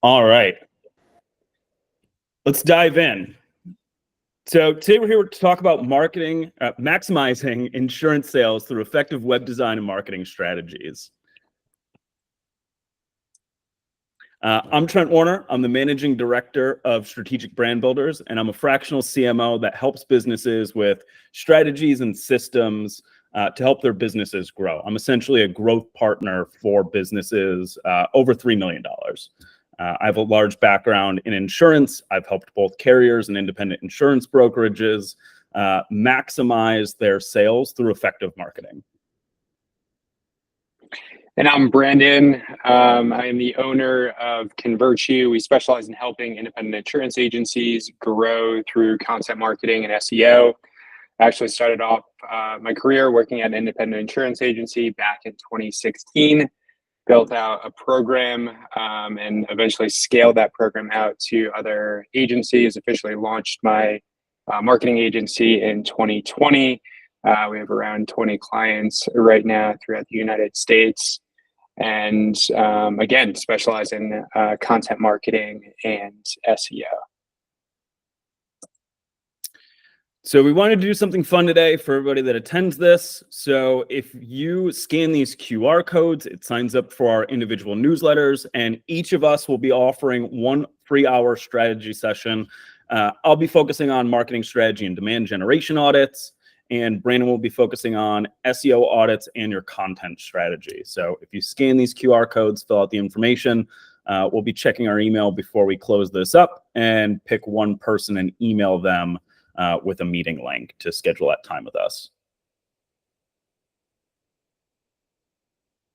All right, let's dive in. So today we're here to talk about marketing, maximizing insurance sales through effective web design and marketing strategies. I'm Trent Warner. I'm the Managing Director of Strategic Brand Builders, and I'm a fractional CMO that helps businesses with strategies and systems to help their businesses grow. I'm essentially a growth partner for businesses over $3 million. I have a large background in insurance. I've helped both carriers and independent insurance brokerages maximize their sales through effective marketing. And I'm Brandon. I am the owner of Convirtue. We specialize in helping independent insurance agencies grow through content marketing and SEO. I actually started off my career working at an independent insurance agency back in 2016. Built out a program and eventually scaled that program out to other agencies. Officially launched my marketing agency in 2020. We have around 20 clients right now throughout the United States. And again, specialize in content marketing and SEO. So we wanted to do something fun today for everybody that attends this. So if you scan these QR codes, it signs up for our individual newsletters, and each of us will be offering 1 3-hour strategy session. I'll be focusing on marketing strategy and demand generation audits, and Brandon will be focusing on SEO audits and your content strategy. So if you scan these QR codes, fill out the information, we'll be checking our email before we close this up and pick one person and email them with a meeting link to schedule that time with us.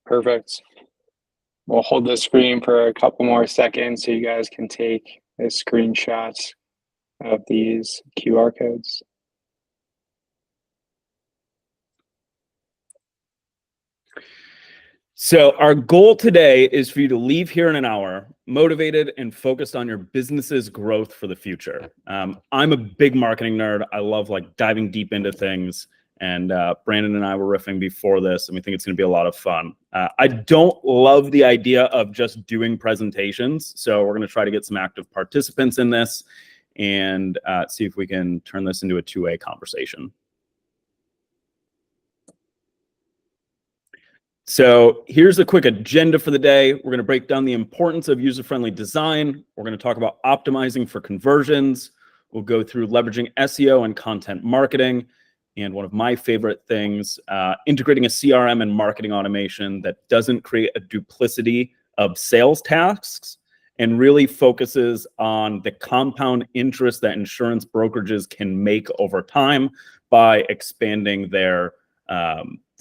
Perfect. We'll hold the screen for a couple more seconds so you guys can take a screenshot of these QR codes. So our goal today is for you to leave here in an hour motivated and focused on your business's growth for the future. I'm a big marketing nerd. I love diving deep into things. And Brandon and I were riffing before this, and we think it's going to be a lot of fun. I don't love the idea of just doing presentations. So we're going to try to get some active participants in this and see if we can turn this into a two-way conversation. So here's a quick agenda for the day. We're going to break down the importance of user-friendly design. We're going to talk about optimizing for conversions. We'll go through leveraging SEO and content marketing. And one of my favorite things, integrating a CRM and marketing automation that doesn't create a duplicity of sales tasks and really focuses on the compound interest that insurance brokerages can make over time by expanding their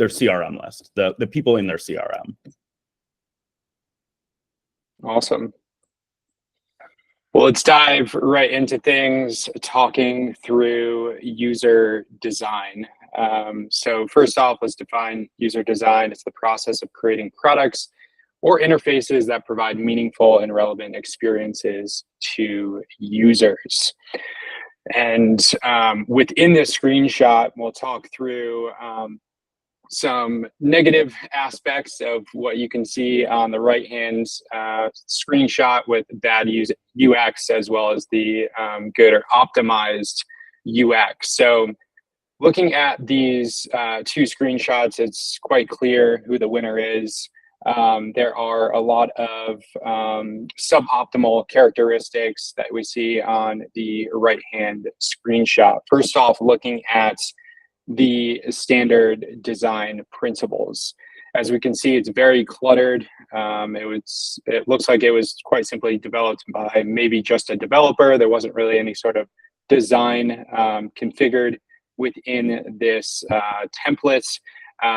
CRM list, the people in their CRM. Awesome. Well, let's dive right into things, talking through user design. So first off, let's define user design. It's the process of creating products or interfaces that provide meaningful and relevant experiences to users. And within this screenshot, we'll talk through some negative aspects of what you can see on the right-hand screenshot with bad UX, as well as the good or optimized UX. So looking at these two screenshots, it's quite clear who the winner is. There are a lot of suboptimal characteristics that we see on the right-hand screenshot. First off, looking at the standard design principles. As we can see, it's very cluttered. It looks like it was quite simply developed by maybe just a developer. There wasn't really any sort of design configured within this template.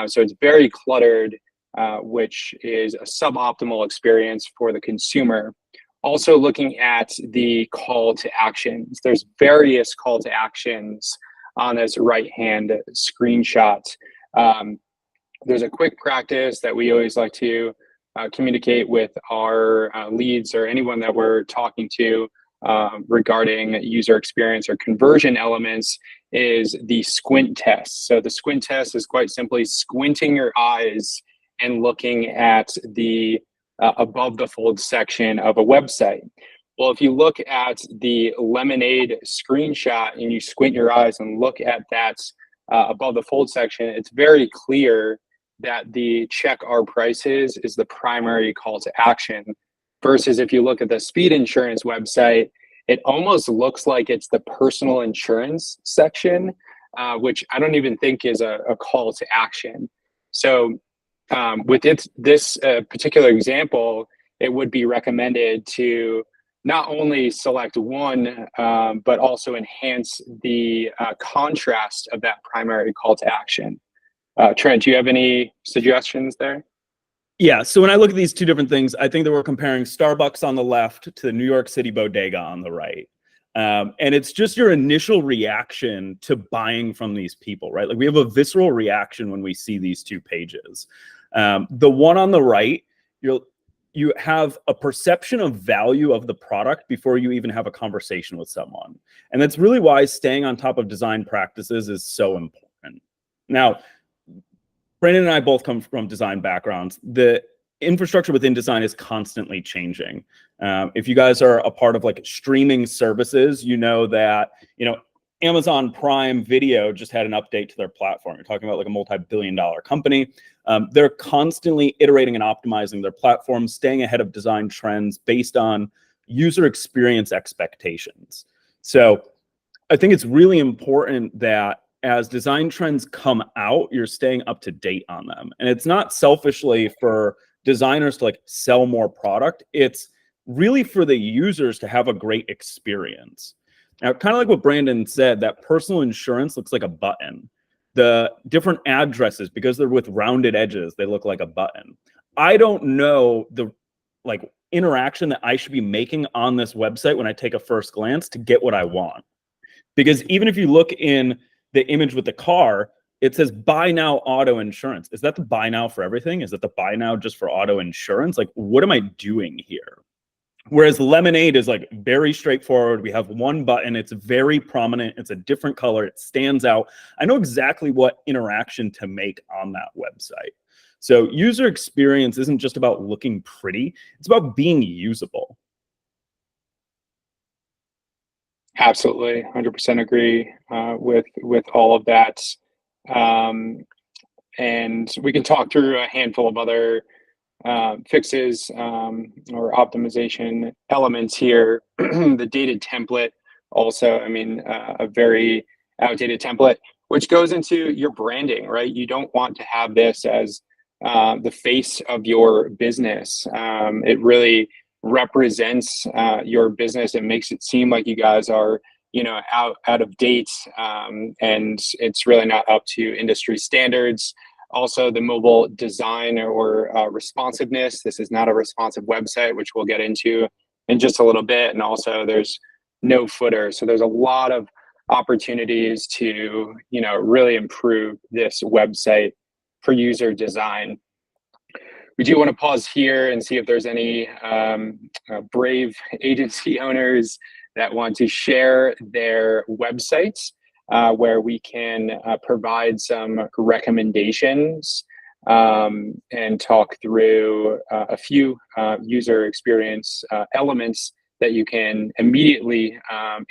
So it's very cluttered, which is a suboptimal experience for the consumer. Also looking at the call to actions. There's various call to actions on this right-hand screenshot. There's a quick practice that we always like to communicate with our leads or anyone that we're talking to regarding user experience or conversion elements is the squint test. So the squint test is quite simply squinting your eyes and looking at the above the fold section of a website. Well, if you look at the Lemonade screenshot and you squint your eyes and look at that above the fold section, it's very clear that the check our prices is the primary call to action. Versus if you look at the speed insurance website, it almost looks like it's the personal insurance section, which I don't even think is a call to action. So with this particular example, it would be recommended to not only select one, but also enhance the contrast of that primary call to action. Trent, do you have any suggestions there? Yeah, so when I look at these two different things, I think that we're comparing Starbucks on the left to the New York City bodega on the right. And it's just your initial reaction to buying from these people, right? Like we have a visceral reaction when we see these two pages. The one on the right, you have a perception of value of the product before you even have a conversation with someone. And that's really why staying on top of design practices is so important. Now, Brandon and I both come from design backgrounds. The infrastructure within design is constantly changing. If you guys are a part of like streaming services, you know that, Amazon Prime Video just had an update to their platform. You're talking about like a multi-billion-dollar company. They're constantly iterating and optimizing their platform, staying ahead of design trends based on user experience expectations. So I think it's really important that as design trends come out, you're staying up to date on them. And it's not selfishly for designers to like sell more product. It's really for the users to have a great experience. Now, kind of like what Brandon said, that personal insurance looks like a button. The different addresses, because they're with rounded edges, they look like a button. I don't know the like interaction that I should be making on this website when I take a first glance to get what I want. Because even if you look in the image with the car, it says buy now auto insurance. Is that the buy now for everything? Is that the buy now just for auto insurance? Like, what am I doing here? Whereas Lemonade is like very straightforward. We have one button. It's very prominent. It's a different color. It stands out. I know exactly what interaction to make on that website. So user experience isn't just about looking pretty. It's about being usable. Absolutely, 100% agree with all of that. And we can talk through a handful of other fixes or optimization elements here. The dated template also, a very outdated template, which goes into your branding, right? You don't want to have this as the face of your business. It really represents your business. It makes it seem like you guys are out of date, and it's really not up to industry standards. Also, the mobile design or responsiveness. This is not a responsive website, which we'll get into in just a little bit. And also there's no footer. So there's a lot of opportunities to really improve this website for user design. We do want to pause here and see if there's any brave agency owners that want to share their websites where we can provide some recommendations and talk through a few user experience elements that you can immediately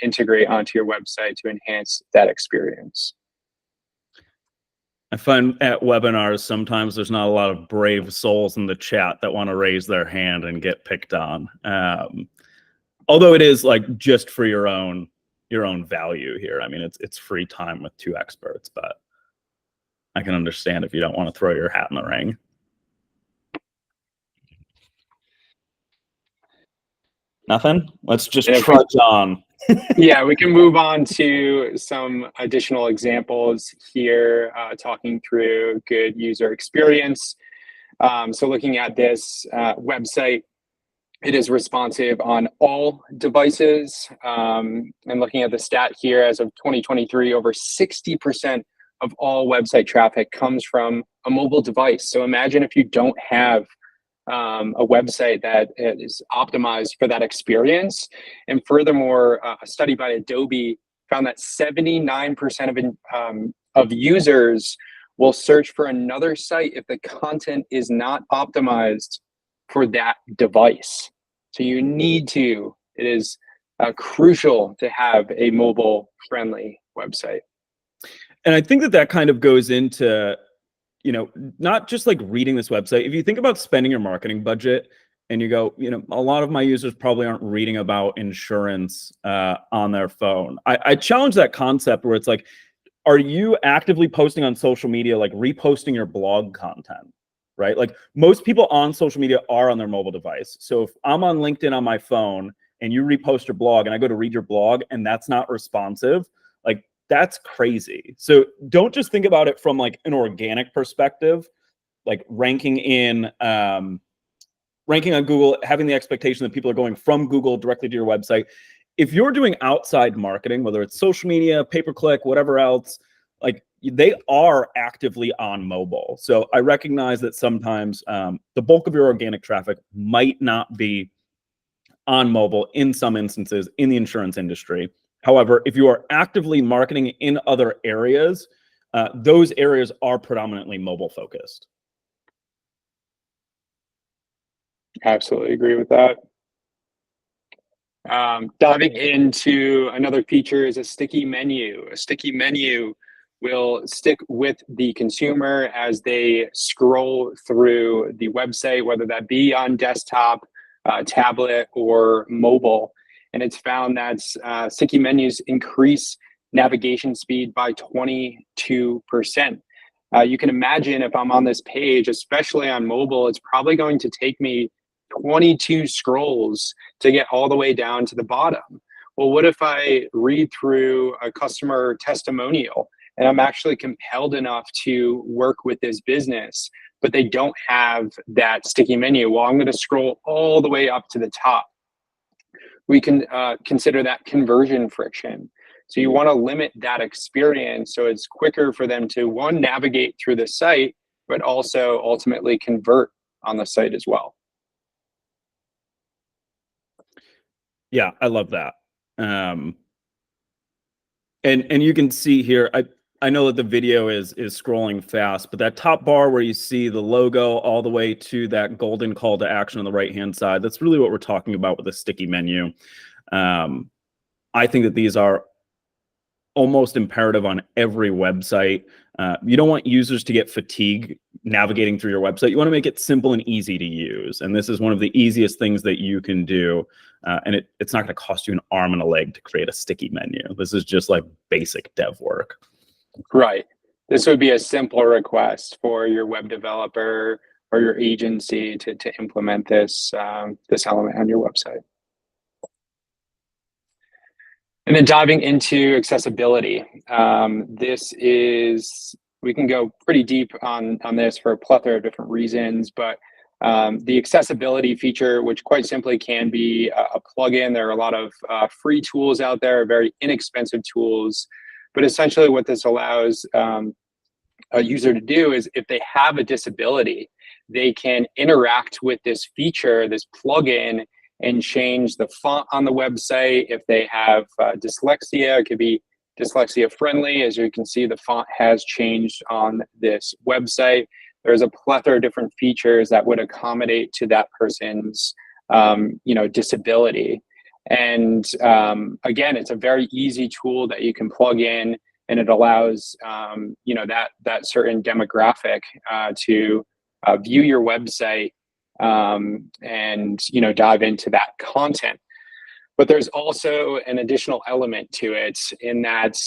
integrate onto your website to enhance that experience. I find at webinars, sometimes there's not a lot of brave souls in the chat that want to raise their hand and get picked on. Although it is like just for your own value here. I mean, it's free time with two experts, but I can understand if you don't want to throw your hat in the ring. Nothing? Let's just trudge on. Yeah, we can move on to some additional examples here, talking through good user experience. So looking at this website, it is responsive on all devices. And looking at the stat here, as of 2023, over 60% of all website traffic comes from a mobile device. So imagine if you don't have a website that is optimized for that experience. And furthermore, a study by Adobe found that 79% of users will search for another site if the content is not optimized for that device. So it is crucial to have a mobile friendly website. And I think that that kind of goes into, not just like reading this website. If you think about spending your marketing budget and you go, a lot of my users probably aren't reading about insurance on their phone. I challenge that concept where it's like, are you actively posting on social media, like reposting your blog content, right? Like most people on social media are on their mobile device. So if I'm on LinkedIn on my phone and you repost your blog and I go to read your blog and that's not responsive, like that's crazy. So don't just think about it from like an organic perspective, like ranking on Google, having the expectation that people are going from Google directly to your website. If you're doing outside marketing, whether it's social media, pay-per-click, whatever else, like they are actively on mobile. So I recognize that sometimes the bulk of your organic traffic might not be on mobile in some instances in the insurance industry. However, if you are actively marketing in other areas, those areas are predominantly mobile focused. Absolutely agree with that. Diving into another feature is a sticky menu. A sticky menu will stick with the consumer as they scroll through the website, whether that be on desktop, tablet, or mobile. And it's found that sticky menus increase navigation speed by 22%. You can imagine if I'm on this page, especially on mobile, it's probably going to take me 22 scrolls to get all the way down to the bottom. Well, what if I read through a customer testimonial and I'm actually compelled enough to work with this business, but they don't have that sticky menu? Well, I'm going to scroll all the way up to the top. We can consider that conversion friction. So you want to limit that experience so it's quicker for them to, one, navigate through the site, but also ultimately convert on the site as well. Yeah, I love that. And you can see here, I know that the video is scrolling fast, but that top bar where you see the logo all the way to that golden call to action on the right-hand side, that's really what we're talking about with the sticky menu. I think that these are almost imperative on every website. You don't want users to get fatigued navigating through your website. You want to make it simple and easy to use. And this is one of the easiest things that you can do. And it's not going to cost you an arm and a leg to create a sticky menu. This is just like basic dev work. Right. This would be a simple request for your web developer or your agency to implement this element on your website. And then diving into accessibility. We can go pretty deep on this for a plethora of different reasons, but the accessibility feature, which quite simply can be a plugin. There are a lot of free tools out there, very inexpensive tools, but essentially what this allows a user to do is if they have a disability, they can interact with this feature, this plugin, and change the font on the website. If they have dyslexia, it could be dyslexia friendly. As you can see, the font has changed on this website. There's a plethora of different features that would accommodate to that person's disability. And again, it's a very easy tool that you can plug in, and it allows that certain demographic to view your website and dive into that content. But there's also an additional element to it in that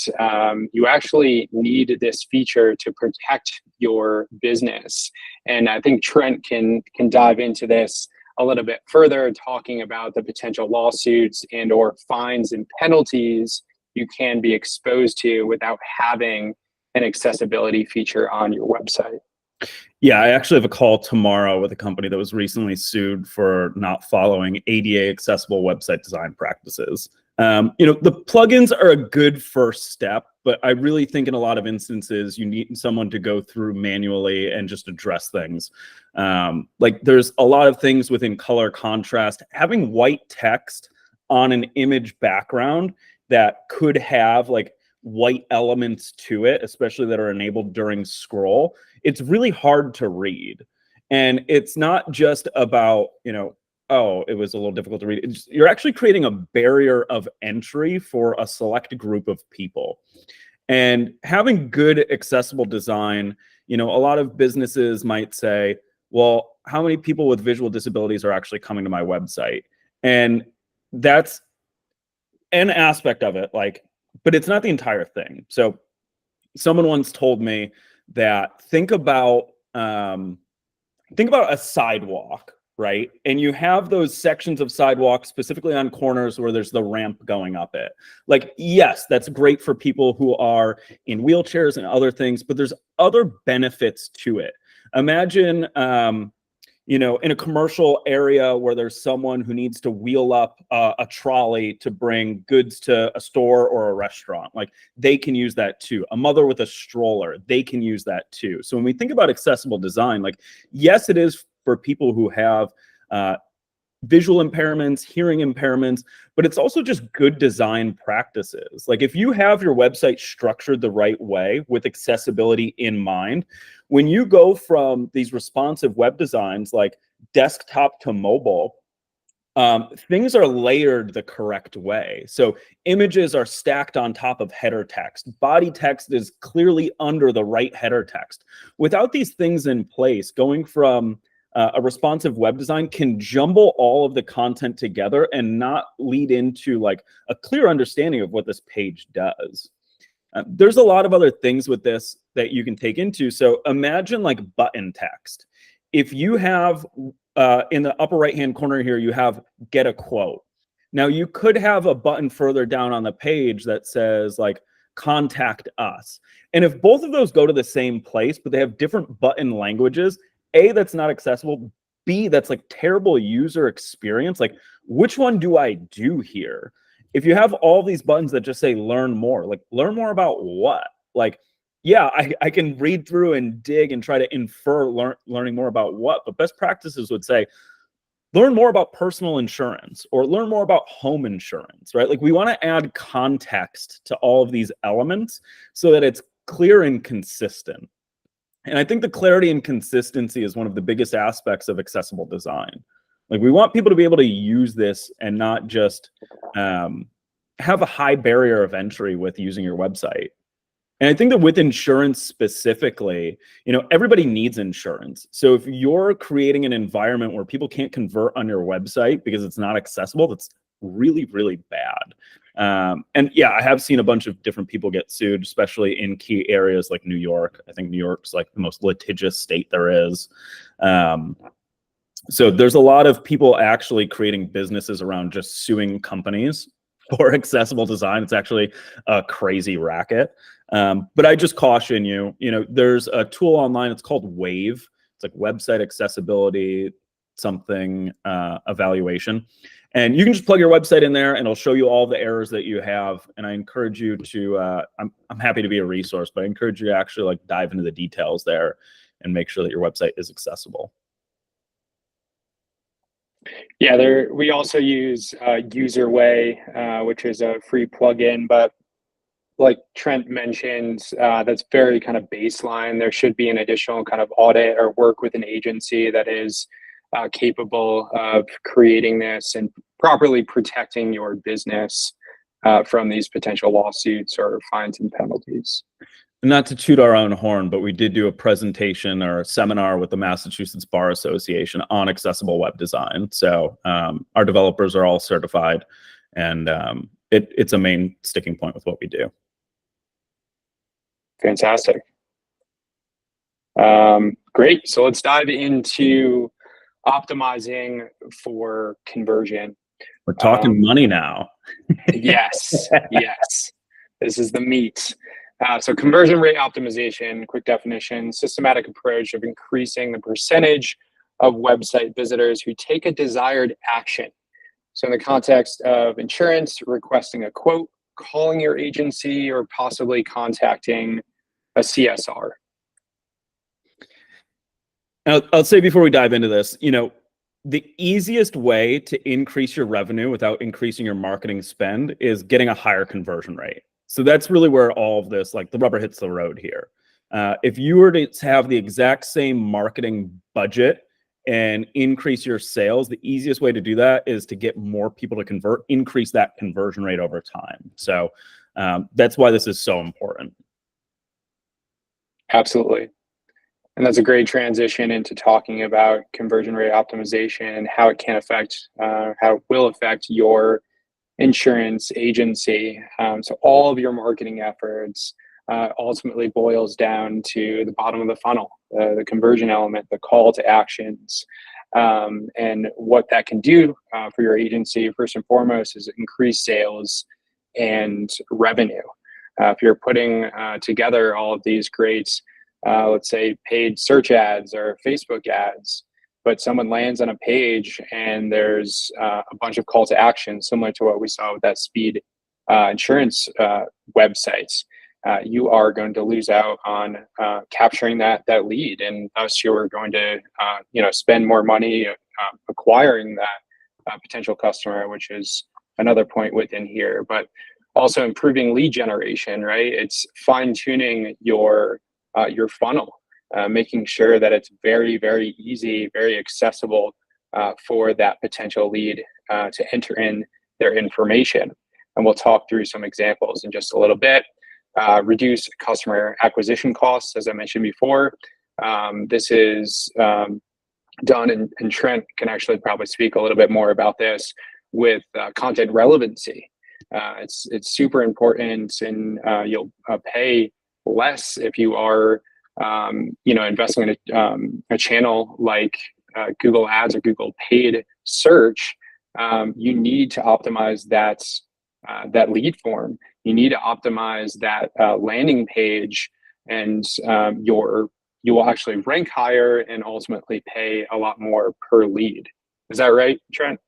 you actually need this feature to protect your business. And I think Trent can dive into this a little bit further, talking about the potential lawsuits and or fines and penalties you can be exposed to without having an accessibility feature on your website. Yeah, I actually have a call tomorrow with a company that was recently sued for not following ADA accessible website design practices. The plugins are a good first step, but I really think in a lot of instances, you need someone to go through manually and just address things. Like there's a lot of things within color contrast. Having white text on an image background that could have like white elements to it, especially that are enabled during scroll, it's really hard to read. And it's not just about, oh, it was a little difficult to read. You're actually creating a barrier of entry for a select group of people. And having good accessible design, a lot of businesses might say, well, how many people with visual disabilities are actually coming to my website? And that's an aspect of it, but it's not the entire thing. So someone once told me that think about a sidewalk, right? And you have those sections of sidewalk specifically on corners where there's the ramp going up it. Yes, that's great for people who are in wheelchairs and other things, but there's other benefits to it. Imagine, in a commercial area where there's someone who needs to wheel up a trolley to bring goods to a store or a restaurant. They can use that too. A mother with a stroller, they can use that too. So when we think about accessible design, yes, it is for people who have visual impairments, hearing impairments, but it's also just good design practices. If you have your website structured the right way with accessibility in mind, when you go from these responsive web designs like desktop to mobile, things are layered the correct way. So images are stacked on top of header text. Body text is clearly under the right header text. Without these things in place, going from a responsive web design can jumble all of the content together and not lead into a clear understanding of what this page does. There's a lot of other things with this that you can take into. So imagine button text. If you have in the upper right-hand corner here, you have get a quote. Now you could have a button further down on the page that says contact us. And if both of those go to the same place, but they have different button languages, A, that's not accessible. B, that's terrible user experience. Which one do I do here? If you have all these buttons that just say learn more, learn more about what? Yeah, I can read through and dig and try to infer learning more about what, but best practices would say, learn more about personal insurance or learn more about home insurance, right? We want to add context to all of these elements so that it's clear and consistent. And I think the clarity and consistency is one of the biggest aspects of accessible design. We want people to be able to use this and not just have a high barrier of entry with using your website. And I think that with insurance specifically, everybody needs insurance. So if you're creating an environment where people can't convert on your website because it's not accessible, that's really, really bad. And yeah, I have seen a bunch of different people get sued, especially in key areas like New York. I think New York's the most litigious state there is. So there's a lot of people actually creating businesses around just suing companies for accessible design. It's actually a crazy racket. But I just caution you, there's a tool online, it's called Wave. It's website accessibility, something evaluation. And you can just plug your website in there and it'll show you all the errors that you have. And I encourage you to, I'm happy to be a resource, but I encourage you to actually dive into the details there and make sure that your website is accessible. Yeah, we also use UserWay, which is a free plugin, but like Trent mentioned, that's very kind of baseline. There should be an additional kind of audit or work with an agency that is capable of creating this and properly protecting your business from these potential lawsuits or fines and penalties. Not to toot our own horn, but we did do a presentation or a seminar with the Massachusetts Bar Association on accessible web design. So our developers are all certified, and it's a main sticking point with what we do. Fantastic. Great. So let's dive into optimizing for conversion. We're talking money now. Yes. Yes. This is the meat. So conversion rate optimization, quick definition, systematic approach of increasing the percentage of website visitors who take a desired action. So in the context of insurance, requesting a quote, calling your agency, or possibly contacting a CSR. I'll say before we dive into this, the easiest way to increase your revenue without increasing your marketing spend is getting a higher conversion rate. So that's really where all of this, the rubber hits the road here. If you were to have the exact same marketing budget and increase your sales, the easiest way to do that is to get more people to convert, increase that conversion rate over time. So that's why this is so important. Absolutely. And that's a great transition into talking about conversion rate optimization and how it can affect, how it will affect your insurance agency. So all of your marketing efforts ultimately boils down to the bottom of the funnel, the conversion element, the call to actions. And what that can do for your agency, first and foremost, is increase sales and revenue. If you're putting together all of these great, let's say, paid search ads or Facebook ads, but someone lands on a page and there's a bunch of call to action, similar to what we saw with that speed insurance websites, you are going to lose out on capturing that lead, and thus you're going to spend more money acquiring that potential customer, which is another point within here. But also improving lead generation, right? It's fine tuning your funnel. Making sure that it's very, very easy, very accessible for that potential lead to enter in their information. And we'll talk through some examples in just a little bit. Reduce customer acquisition costs, as I mentioned before. This is done, and Trent can actually probably speak a little bit more about this with content relevancy. It's super important, and you'll pay less if you are investing in a channel like Google Ads or Google paid search. You need to optimize that lead form. You need to optimize that landing page, and you will actually rank higher and ultimately pay a lot more per lead. Is that right, Trent?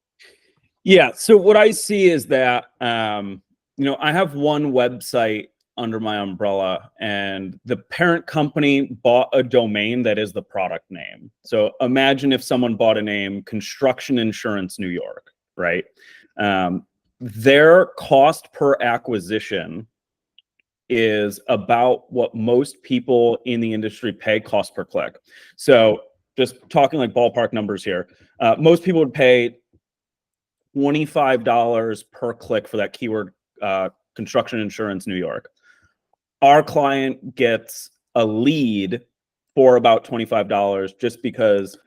Yeah. So what I see is that I have one website under my umbrella, and the parent company bought a domain that is the product name. So imagine if someone bought a name, Construction Insurance New York, right? Their cost per acquisition is about what most people in the industry pay cost per click. So just talking like ballpark numbers here, most people would pay $25 per click for that keyword, Construction Insurance New York. Our client gets a lead for about $25 just because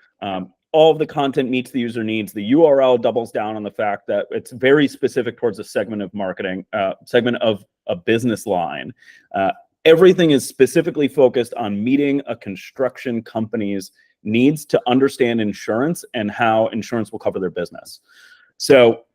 all of the content meets the user needs. The URL doubles down on the fact that it's very specific towards a segment of marketing, segment of a business line. Everything is specifically focused on meeting a construction company's needs to understand insurance and how insurance will cover their business. So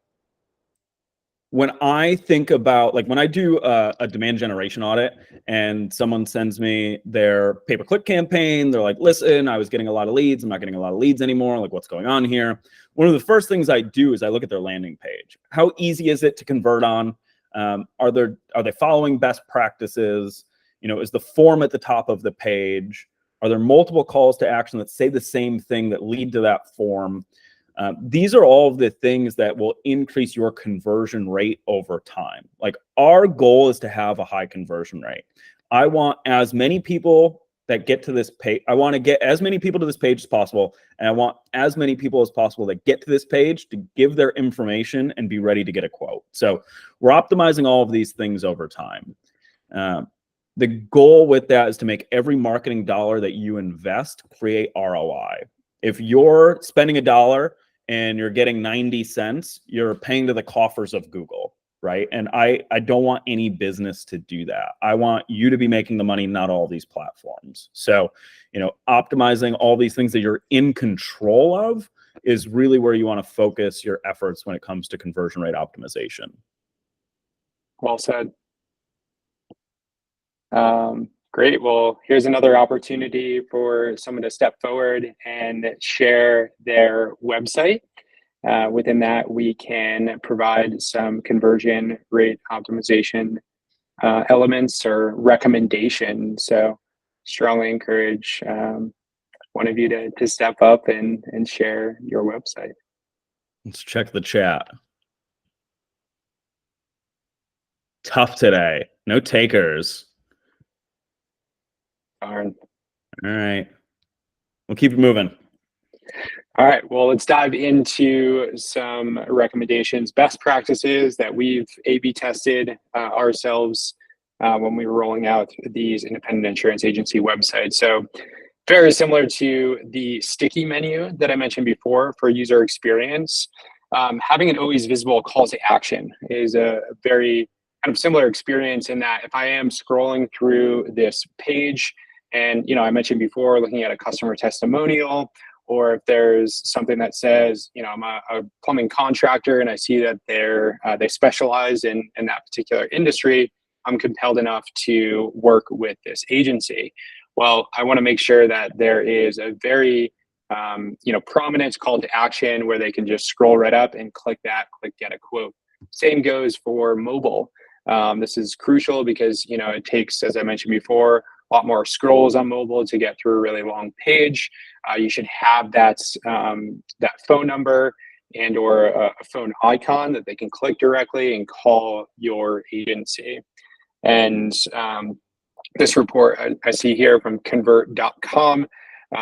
when I think about, like, when I do a demand generation audit and someone sends me their pay-per-click campaign, they're like, listen, I was getting a lot of leads. I'm not getting a lot of leads anymore. Like, what's going on here? One of the first things I do is I look at their landing page. How easy is it to convert on? Are they following best practices? Is the form at the top of the page? Are there multiple calls to action that say the same thing that lead to that form? These are all of the things that will increase your conversion rate over time. Like, our goal is to have a high conversion rate. I want as many people that get to this page. I want to get as many people to this page as possible. And I want as many people as possible that get to this page to give their information and be ready to get a quote. So we're optimizing all of these things over time. The goal with that is to make every marketing dollar that you invest create ROI. If you're spending $1 and you're getting 90 cents, you're paying to the coffers of Google, right? And I don't want any business to do that. I want you to be making the money, not all these platforms. So, optimizing all these things that you're in control of is really where you want to focus your efforts when it comes to conversion rate optimization. Well said. Great. Well, here's another opportunity for someone to step forward and share their website. Within that, we can provide some conversion rate optimization elements or recommendations. So strongly encourage one of you to step up and share your website. Let's check the chat. Tough today. No takers. Darn. All right. We'll keep it moving. All right, well, let's dive into some recommendations, best practices that we've A/B tested ourselves when we were rolling out these independent insurance agency websites. So very similar to the sticky menu that I mentioned before for user experience, having an always visible call to action is a very kind of similar experience in that if I am scrolling through this page and, I mentioned before looking at a customer testimonial, or if there's something that says, I'm a plumbing contractor and I see that they specialize in that particular industry, I'm compelled enough to work with this agency. Well, I want to make sure that there is a very prominent call to action where they can just scroll right up and click get a quote. Same goes for mobile. This is crucial because it takes, as I mentioned before, a lot more scrolls on mobile to get through a really long page. You should have that phone number and or a phone icon that they can click directly and call your agency. And this report I see here from Convert.com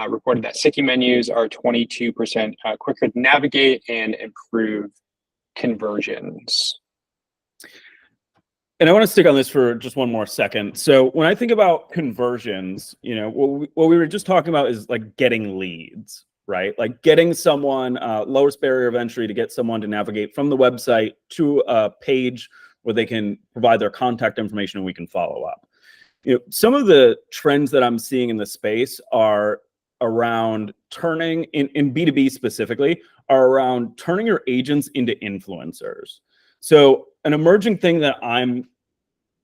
reported that sticky menus are 22% quicker to navigate and improve conversions. And I want to stick on this for just one more second. So when I think about conversions, what we were just talking about is like getting leads, right? Like getting someone, lowest barrier of entry to get someone to navigate from the website to a page where they can provide their contact information and we can follow up. Some of the trends that I'm seeing in the space are around turning, in B2B specifically, are around turning your agents into influencers. So an emerging thing that I'm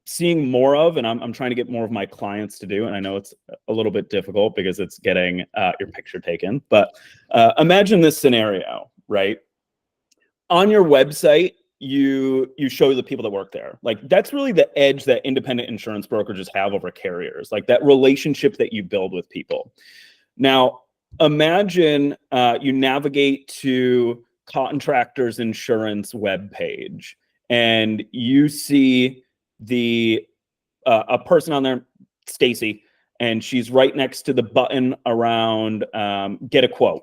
seeing more of, and I'm trying to get more of my clients to do, and I know it's a little bit difficult because it's getting your picture taken, but imagine this scenario, right? On your website, you show the people that work there. Like that's really the edge that independent insurance brokerages have over carriers, like that relationship that you build with people. Now, imagine you navigate to Contractors Insurance webpage and you see a person on there, Stacy, and she's right next to the button around get a quote.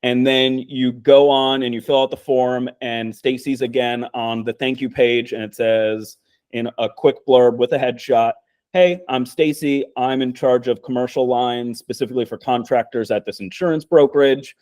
And then you go on and you fill out the form and Stacy's again on the thank you page and it says in a quick blurb with a headshot, hey, I'm Stacy. I'm in charge of commercial lines, specifically for contractors at this insurance brokerage.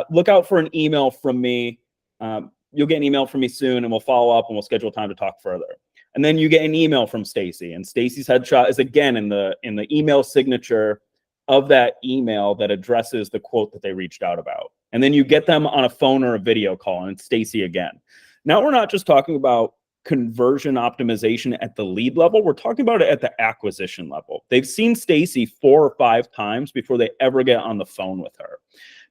Look out for an email from me. You'll get an email from me soon and we'll follow up and we'll schedule time to talk further. And then you get an email from Stacy and Stacy's headshot is again in the email signature of that email that addresses the quote that they reached out about. And then you get them on a phone or a video call and it's Stacy again. Now we're not just talking about conversion optimization at the lead level, we're talking about it at the acquisition level. They've seen Stacy 4 or 5 times before they ever get on the phone with her.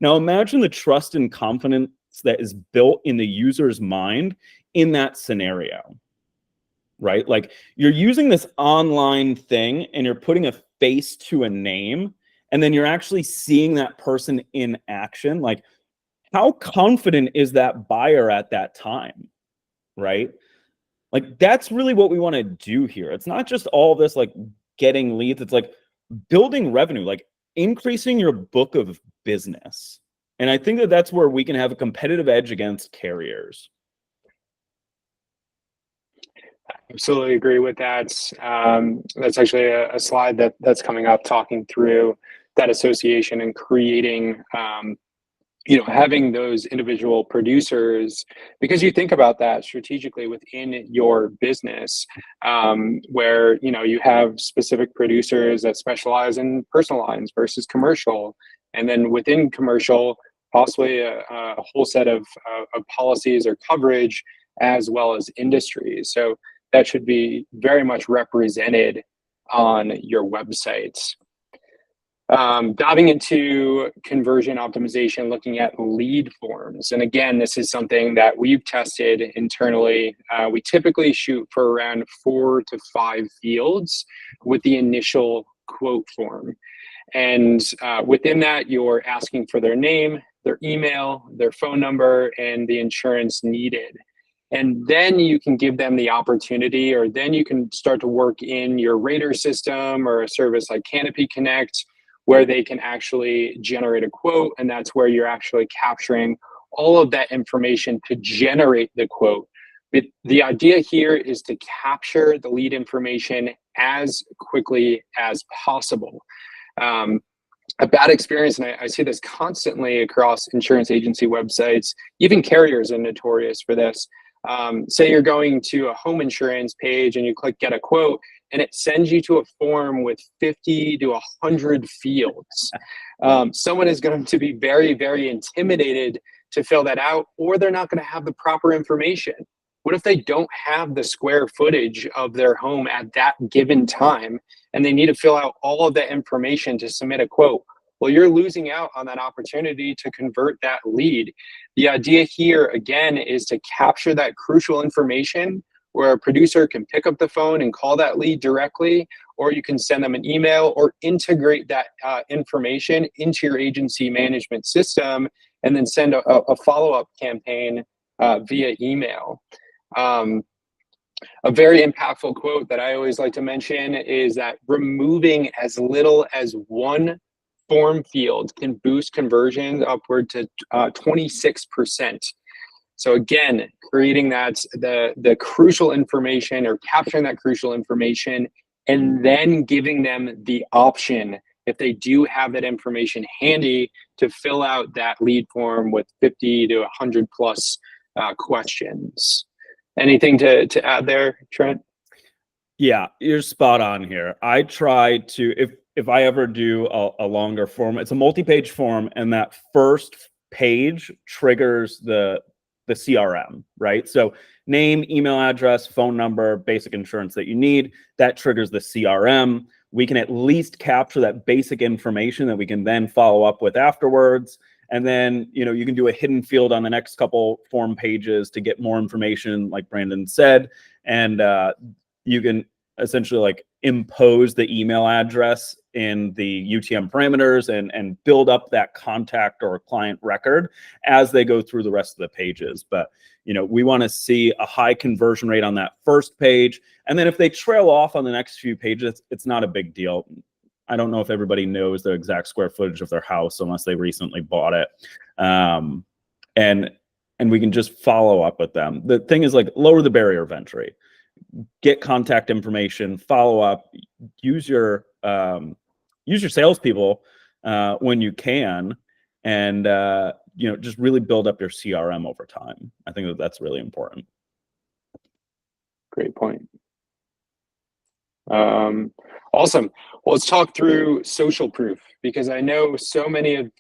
Now imagine the trust and confidence that is built in the user's mind in that scenario, right? Like you're using this online thing and you're putting a face to a name and then you're actually seeing that person in action. Like how confident is that buyer at that time, right? Like that's really what we want to do here. It's not just all this like getting leads. It's like building revenue, like increasing your book of business. And I think that that's where we can have a competitive edge against carriers. Absolutely agree with that. That's actually a slide that's coming up talking through that association and creating having those individual producers, because you think about that strategically within your business, where you have specific producers that specialize in personal lines versus commercial, and then within commercial possibly a whole set of policies or coverage as well as industries. So that should be very much represented on your websites. Diving into conversion optimization, looking at lead forms. And again, this is something that we've tested internally. We typically shoot for around 4 to 5 fields with the initial quote form. And within that, you're asking for their name, their email, their phone number, and the insurance needed. And then you can give them the opportunity, or then you can start to work in your rater system or a service like Canopy Connect, where they can actually generate a quote. And that's where you're actually capturing all of that information to generate the quote. But the idea here is to capture the lead information as quickly as possible. A bad experience, and I see this constantly across insurance agency websites, even carriers are notorious for this. Say you're going to a home insurance page and you click get a quote, and it sends you to a form with 50 to 100 fields. Someone is going to be very, very intimidated to fill that out, or they're not going to have the proper information. What if they don't have the square footage of their home at that given time, and they need to fill out all of that information to submit a quote? Well, you're losing out on that opportunity to convert that lead. The idea here, again, is to capture that crucial information where a producer can pick up the phone and call that lead directly, or you can send them an email or integrate that information into your agency management system and then send a follow-up campaign via email. A very impactful quote that I always like to mention is that removing as little as one form field can boost conversions upward to 26%. So again, creating the crucial information, or capturing that crucial information, and then giving them the option, if they do have that information handy, to fill out that lead form with 50 to 100 plus questions. Anything to add there, Trent? Yeah, you're spot on here. I try to, if I ever do a longer form, it's a multi-page form, and that first page triggers the CRM, right? So name, email address, phone number, basic insurance that you need, that triggers the CRM. We can at least capture that basic information that we can then follow up with afterwards. And then, you can do a hidden field on the next couple form pages to get more information, like Brandon said. And you can essentially like impose the email address in the UTM parameters and build up that contact or client record as they go through the rest of the pages. But, we want to see a high conversion rate on that first page. And then if they trail off on the next few pages, it's not a big deal. I don't know if everybody knows the exact square footage of their house unless they recently bought it. And we can just follow up with them. The thing is, like, lower the barrier of entry, get contact information, follow up, use your salespeople when you can, and just really build up your CRM over time. I think that's really important. Great point. Awesome. Well, let's talk through social proof, because I know so many of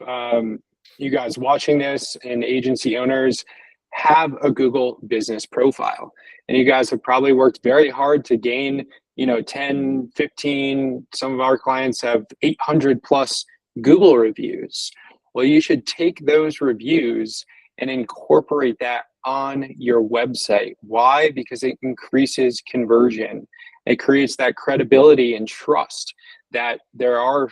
you guys watching this and agency owners have a Google business profile, and you guys have probably worked very hard to gain 10, 15, some of our clients have 800 plus Google reviews. Well, you should take those reviews and incorporate that on your website. Why? Because it increases conversion. It creates that credibility and trust that there are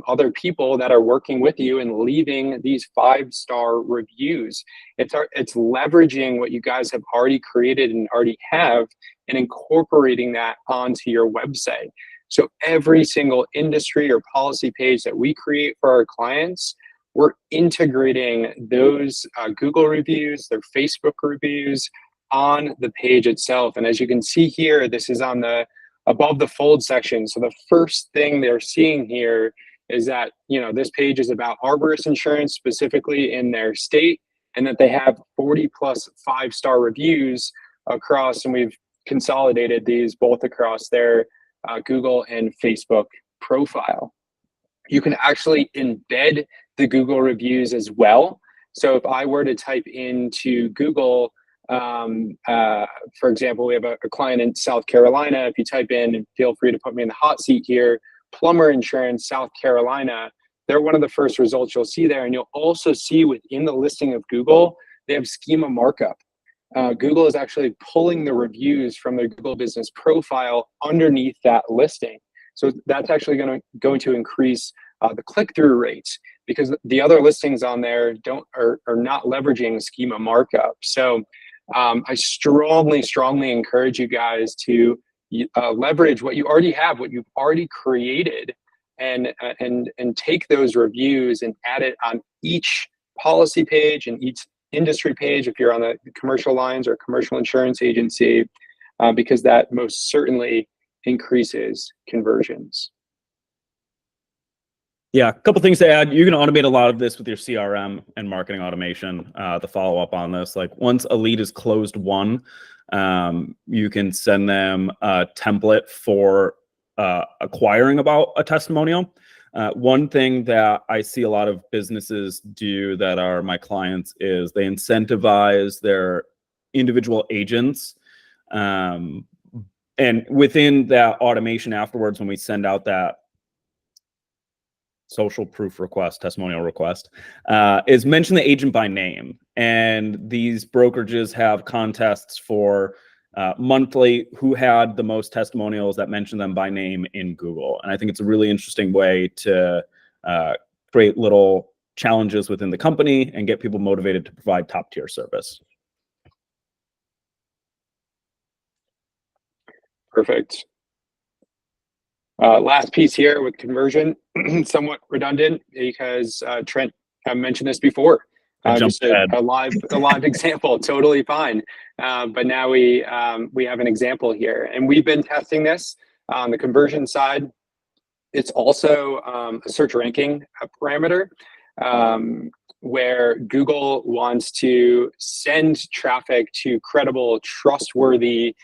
other people that are working with you and leaving these 5-star reviews. It's leveraging what you guys have already created and already have, and incorporating that onto your website. So every single industry or policy page that we create for our clients, we're integrating those Google reviews, their Facebook reviews on the page itself. And as you can see here, this is on the above the fold section. So the first thing they're seeing here is that, this page is about arborist insurance specifically in their state, and that they have 40 plus 5-star reviews across, and we've consolidated these both across their Google and Facebook profile. You can actually embed the Google reviews as well. So if I were to type into Google, for example, we have a client in South Carolina. If you type in, and feel free to put me in the hot seat here, plumber insurance, South Carolina, they're one of the first results you'll see there. And you'll also see within the listing of Google, they have schema markup. Google is actually pulling the reviews from their Google business profile underneath that listing. So that's actually going to increase the click-through rates, because the other listings on there are not leveraging schema markup. So I strongly encourage you guys to leverage what you already have, what you've already created, and take those reviews and add it on each policy page and each industry page if you're on the commercial lines or commercial insurance agency, because that most certainly increases conversions. Yeah, a couple things to add. You can automate a lot of this with your CRM and marketing automation. The follow up on this, like once a lead is closed won, you can send them a template for acquiring about a testimonial. One thing that I see a lot of businesses do that are my clients is they incentivize their individual agents. And within that automation afterwards, when we send out that social proof request, testimonial request, is mention the agent by name. And these brokerages have contests for monthly who had the most testimonials that mention them by name in Google. And I think it's a really interesting way to create little challenges within the company and get people motivated to provide top tier service. Perfect. Last piece here with conversion, somewhat redundant because Trent mentioned this before. Just a live example, totally fine. But now we have an example here, and we've been testing this on the conversion side. It's also a search ranking parameter where Google wants to send traffic to credible, trustworthy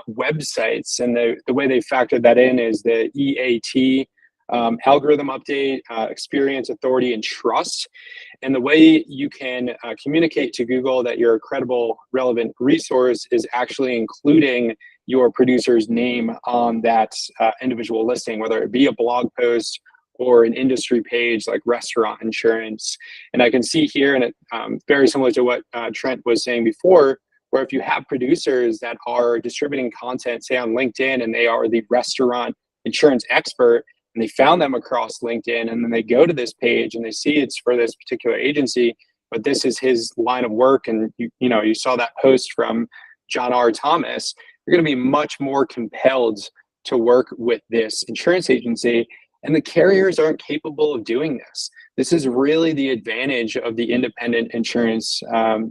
websites, and the way they factored that in is the EAT, algorithm update, experience, authority, and trust. And the way you can communicate to Google that you're a credible, relevant resource is actually including your producer's name on that individual listing, whether it be a blog post or an industry page like restaurant insurance. And I can see here, and it very similar to what Trent was saying before, where if you have producers that are distributing content, say on LinkedIn, and they are the restaurant insurance expert, and they found them across LinkedIn, and then they go to this page and they see it's for this particular agency, but this is his line of work, and you saw that post from John R. Thomas, you're going to be much more compelled to work with this insurance agency, and the carriers aren't capable of doing this. This is really the advantage of the independent insurance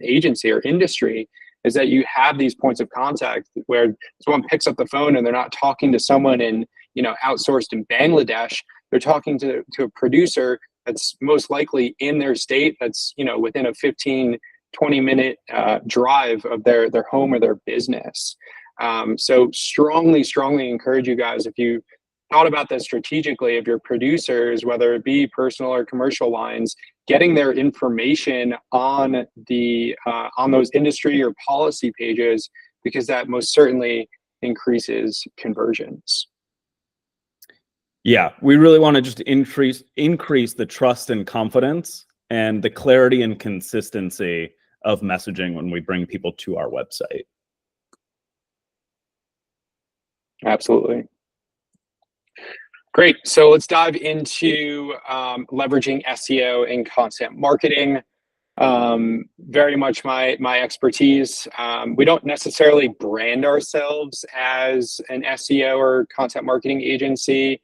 agency or industry, is that you have these points of contact where someone picks up the phone and they're not talking to someone in, outsourced in Bangladesh. They're talking to a producer that's most likely in their state, that's, within a 15, 20-minute drive of their home or their business. So strongly encourage you guys, if you thought about this strategically, of your producers, whether it be personal or commercial lines, getting their information on those industry or policy pages, because that most certainly increases conversions. Yeah, we really want to just increase the trust and confidence and the clarity and consistency of messaging when we bring people to our website. Absolutely. Great. So let's dive into leveraging SEO and content marketing. Very much my expertise. We don't necessarily brand ourselves as an SEO or content marketing agency.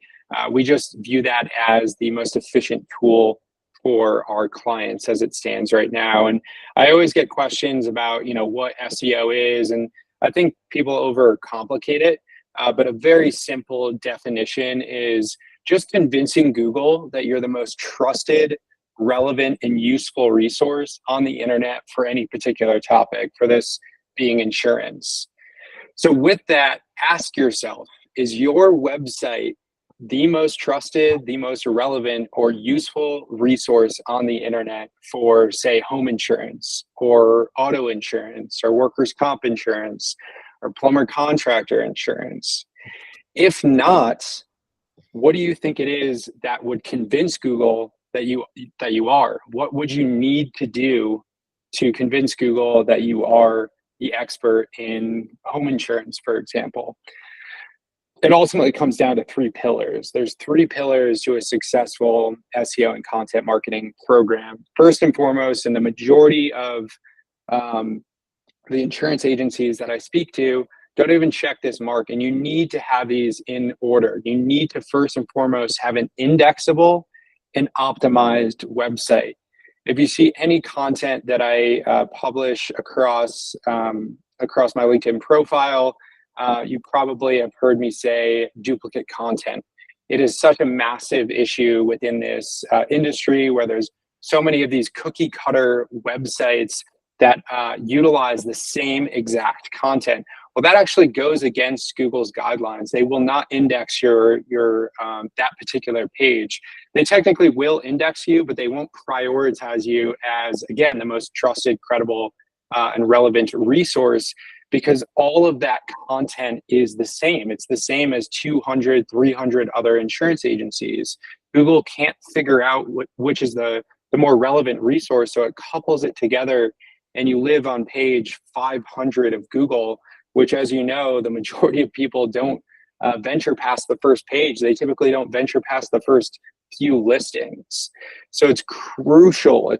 We just view that as the most efficient tool for our clients as it stands right now. And I always get questions about, what SEO is, and I think people overcomplicate it. But a very simple definition is just convincing Google that you're the most trusted, relevant, and useful resource on the internet for any particular topic, for this being insurance. So with that, ask yourself, is your website the most trusted, the most relevant, or useful resource on the internet for, say, home insurance or auto insurance or workers' comp insurance or plumber contractor insurance? If not, what do you think it is that would convince Google that you are? What would you need to do to convince Google that you are the expert in home insurance, for example? It ultimately comes down to three pillars. There's three pillars to a successful SEO and content marketing program. First and foremost, and the majority of the insurance agencies that I speak to don't even check this mark, and you need to have these in order. You need to first and foremost have an indexable and optimized website. If you see any content that I publish across my LinkedIn profile, you probably have heard me say duplicate content. It is such a massive issue within this industry, where there's so many of these cookie cutter websites that utilize the same exact content. Well, that actually goes against Google's guidelines. They will not index your that particular page. They technically will index you, but they won't prioritize you as, again, the most trusted, credible, and relevant resource, because all of that content is the same. It's the same as 200, 300 other insurance agencies. Google can't figure out which is the more relevant resource, so it couples it together, and you live on page 500 of Google, which, as you know, the majority of people don't venture past the first page. They typically don't venture past the first few listings. So it's crucial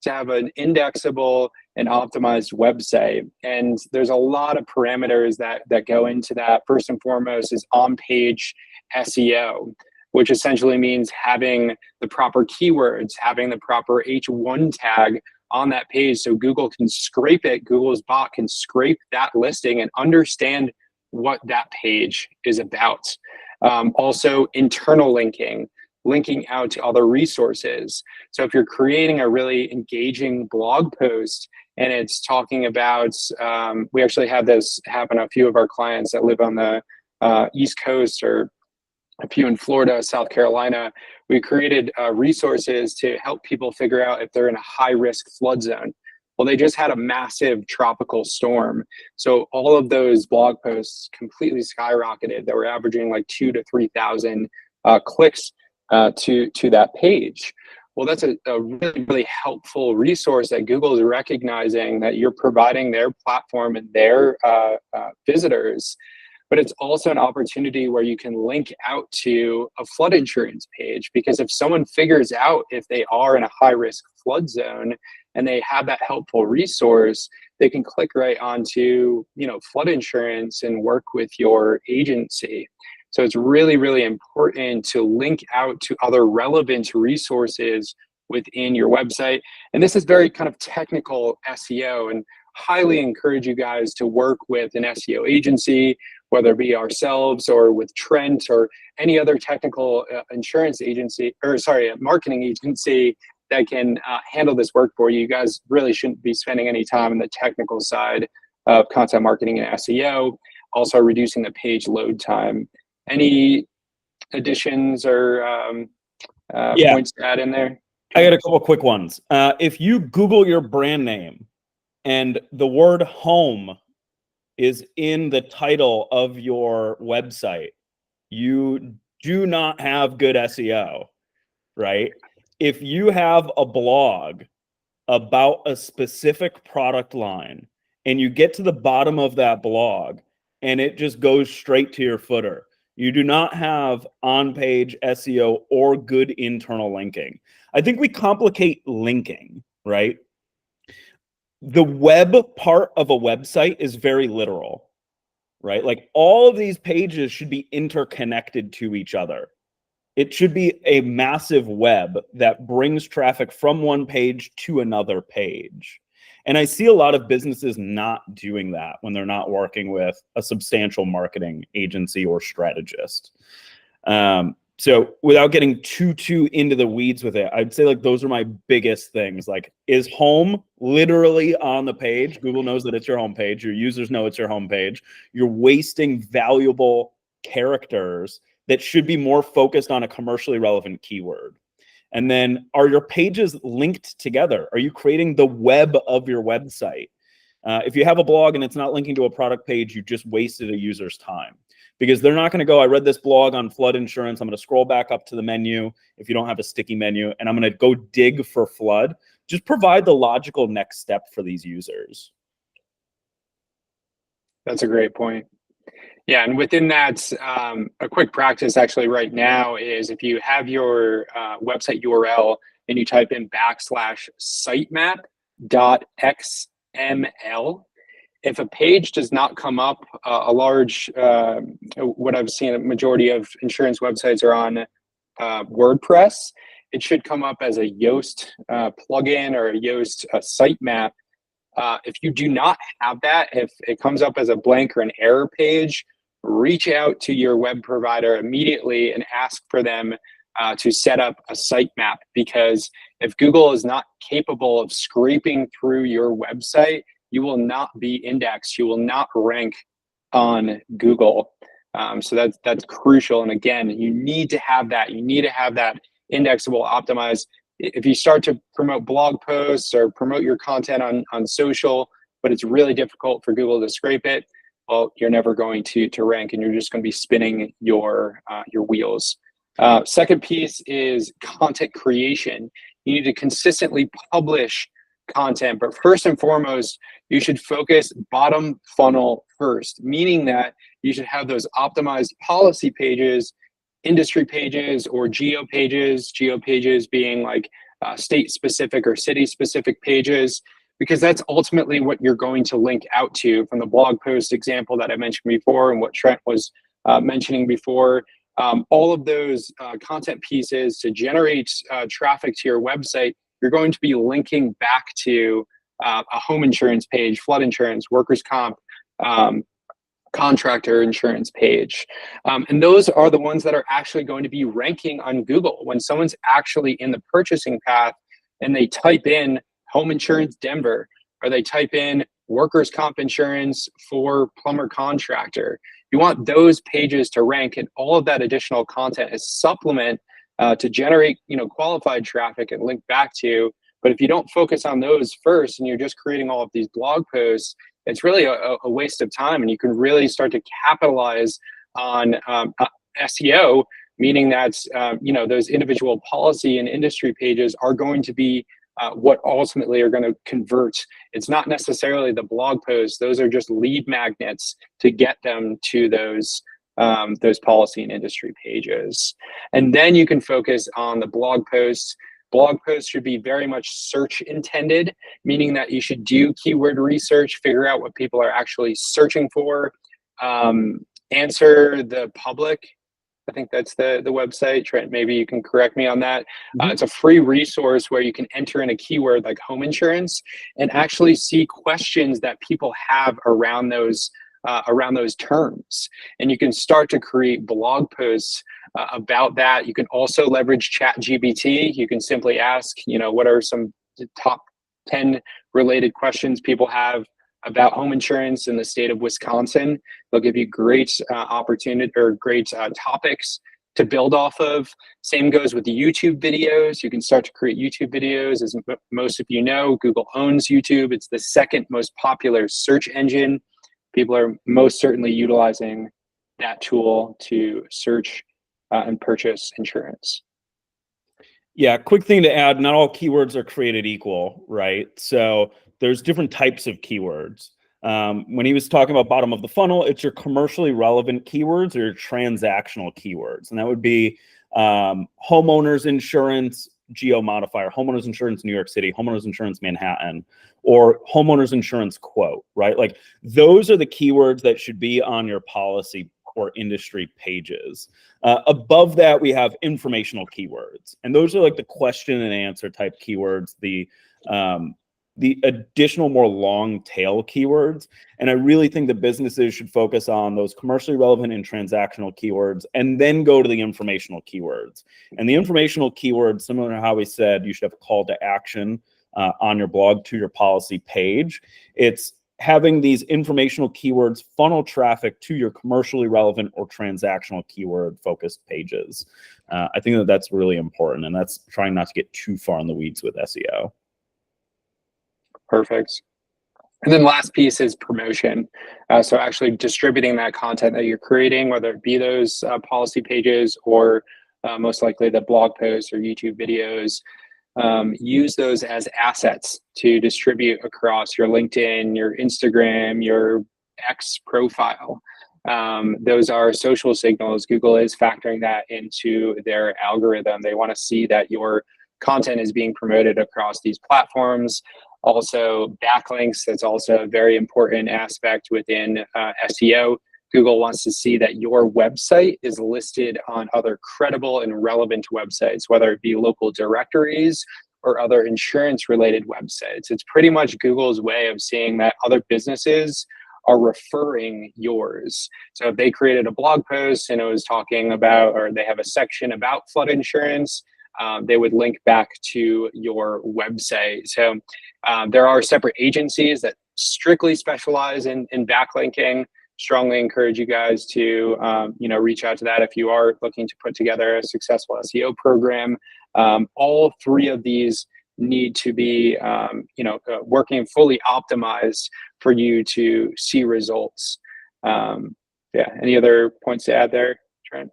to have an indexable and optimized website. And there's a lot of parameters that go into that. First and foremost is on-page SEO, which essentially means having the proper keywords, having the proper H1 tag on that page, so Google can scrape it. Google's bot can scrape that listing and understand what that page is about. Also, internal linking out to other resources. So if you're creating a really engaging blog post and it's talking about, we actually had this happen, a few of our clients that live on the East Coast, or a few in Florida, South Carolina, we created resources to help people figure out if they're in a high-risk flood zone. Well, they just had a massive tropical storm. So all of those blog posts completely skyrocketed. They were averaging like 2,000 to 3,000 clicks to that page. Well, that's a really, really helpful resource that Google is recognizing that you're providing their platform and their visitors. But it's also an opportunity where you can link out to a flood insurance page, because if someone figures out if they are in a high-risk flood zone and they have that helpful resource, they can click right onto, flood insurance and work with your agency. So it's really, really important to link out to other relevant resources within your website. And this is very kind of technical SEO, and highly encourage you guys to work with an SEO agency, whether it be ourselves or with Trent or any other technical marketing agency that can handle this work for you. You guys really shouldn't be spending any time on the technical side of content marketing and SEO, also reducing the page load time. Any additions or points to add in there? I got a couple quick ones. If you Google your brand name and the word home is in the title of your website, you do not have good SEO, right? If you have a blog about a specific product line and you get to the bottom of that blog and it just goes straight to your footer, you do not have on-page SEO or good internal linking. I think we complicate linking, right? The web part of a website is very literal, right? Like all of these pages should be interconnected to each other. It should be a massive web that brings traffic from one page to another page. And I see a lot of businesses not doing that when they're not working with a substantial marketing agency or strategist. So without getting too into the weeds with it, I'd say like those are my biggest things. Like, is home literally on the page? Google knows that it's your home page. Your users know it's your home page. You're wasting valuable characters that should be more focused on a commercially relevant keyword. And then, are your pages linked together? Are you creating the web of your website? If you have a blog and it's not linking to a product page, you just wasted a user's time, because they're not going to go, I read this blog on flood insurance, I'm going to scroll back up to the menu if you don't have a sticky menu, and I'm going to go dig for flood. Just provide the logical next step for these users. That's a great point. Yeah, and within that, a quick practice actually right now is if you have your website URL and you type in /sitemap.xml, HTML. If a page does not come up, what I've seen, a majority of insurance websites are on WordPress. It should come up as a Yoast plugin or a Yoast sitemap. If you do not have that, if it comes up as a blank or an error page, reach out to your web provider immediately and ask for them to set up a sitemap, because if Google is not capable of scraping through your website, you will not be indexed. You will not rank on Google. So that's crucial. And again, you need to have that. You need to have that indexable, optimized. If you start to promote blog posts or promote your content on social, but it's really difficult for Google to scrape it, well, you're never going to rank, and you're just going to be spinning your wheels. Second piece is content creation. You need to consistently publish content, but first and foremost, you should focus bottom funnel first, meaning that you should have those optimized policy pages, industry pages, or geo pages being like state specific or city specific pages, because that's ultimately what you're going to link out to. From the blog post example that I mentioned before and what Trent was mentioning before, all of those content pieces to generate traffic to your website, you're going to be linking back to a home insurance page, flood insurance, workers' comp, contractor insurance page. And those are the ones that are actually going to be ranking on Google. When someone's actually in the purchasing path and they type in home insurance Denver, or they type in workers' comp insurance for plumber contractor, you want those pages to rank, and all of that additional content is supplement to generate qualified traffic and link back to. But if you don't focus on those first and you're just creating all of these blog posts, it's really a waste of time. And you can really start to capitalize on SEO, meaning that those individual policy and industry pages are going to be what ultimately are going to convert. It's not necessarily the blog posts; those are just lead magnets to get them to those policy and industry pages. And then you can focus on the blog posts. Blog posts should be very much search intended, meaning that you should do keyword research, figure out what people are actually searching for, answer the public. I think that's the website. Trent, maybe you can correct me on that. It's a free resource where you can enter in a keyword like home insurance and actually see questions that people have around those terms. And you can start to create blog posts about that. You can also leverage ChatGPT. You can simply ask, what are some top 10 related questions people have about home insurance in the state of Wisconsin. They'll give you great opportunity or great topics to build off of. Same goes with the YouTube videos. You can start to create YouTube videos. As most of you know, Google owns YouTube. It's the second most popular search engine. People are most certainly utilizing that tool to search and purchase insurance. Yeah, quick thing to add, not all keywords are created equal, right? So there's different types of keywords. When he was talking about bottom of the funnel, it's your commercially relevant keywords or your transactional keywords. And that would be homeowners insurance, geo modifier, homeowners insurance, New York City, homeowners insurance, Manhattan, or homeowners insurance quote, right? Like those are the keywords that should be on your policy or industry pages. Above that, we have informational keywords. And those are like the question and answer type keywords, the additional more long tail keywords. And I really think that businesses should focus on those commercially relevant and transactional keywords and then go to the informational keywords. And the informational keywords, similar to how we said, you should have a call to action on your blog to your policy page. It's having these informational keywords funnel traffic to your commercially relevant or transactional keyword focused pages. I think that that's really important, and that's trying not to get too far in the weeds with SEO. Perfect. And then last piece is promotion. So actually distributing that content that you're creating, whether it be those policy pages or most likely the blog posts or YouTube videos, use those as assets to distribute across your LinkedIn, your Instagram, your X profile. Those are social signals. Google is factoring that into their algorithm. They want to see that your content is being promoted across these platforms. Also, backlinks, that's also a very important aspect within SEO. Google wants to see that your website is listed on other credible and relevant websites, whether it be local directories or other insurance-related websites. It's pretty much Google's way of seeing that other businesses are referring yours. So if they created a blog post and it was talking about, or they have a section about flood insurance, they would link back to your website. So there are separate agencies that strictly specialize in backlinking. Strongly encourage you guys to reach out to that if you are looking to put together a successful SEO program. All three of these need to be working fully optimized for you to see results. Any other points to add there, Trent?